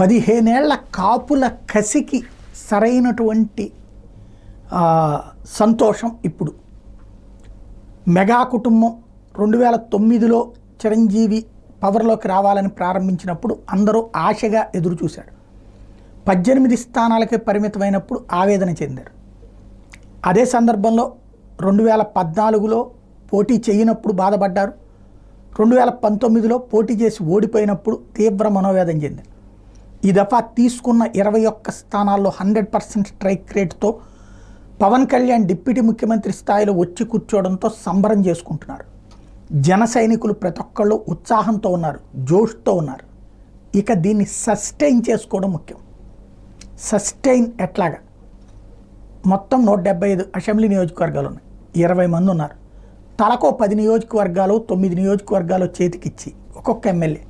15 ఏళ్ల కాపుల కసికి సరైనటువంటి సంతోషం ఇప్పుడు. మెగా కుటుంబం 2009లో చిరంజీవి పవర్లోకి రావాలని ప్రారంభించినప్పుడు అందరూ ఆశగా ఎదురు చూశారు. 18 స్థానాలకే పరిమితమైనప్పుడు ఆవేదన చెందారు. అదే సందర్భంలో 2014లో పోటీ చేయనప్పుడు బాధపడ్డారు. 2019లో పోటీ చేసి ఓడిపోయినప్పుడు తీవ్ర మనోవేదన చెందారు. ఈ దఫా తీసుకున్న 21 స్థానాల్లో 100% స్ట్రైక్ రేట్తో పవన్ కళ్యాణ్ డిప్యూటీ ముఖ్యమంత్రి స్థాయిలో వచ్చి కూర్చోవడంతో సంబరం చేసుకుంటున్నారు. జన సైనికులు ప్రతి ఒక్కళ్ళు ఉత్సాహంతో ఉన్నారు, జోష్తో ఉన్నారు. ఇక దీన్ని సస్టైన్ చేసుకోవడం ముఖ్యం. సస్టైన్ ఎట్లాగా? మొత్తం 175 అసెంబ్లీ నియోజకవర్గాలు ఉన్నాయి, 20 మంది ఉన్నారు. తలకో 10 నియోజకవర్గాలు 9 నియోజకవర్గాలు చేతికిచ్చి ఒక్కొక్క ఎమ్మెల్యే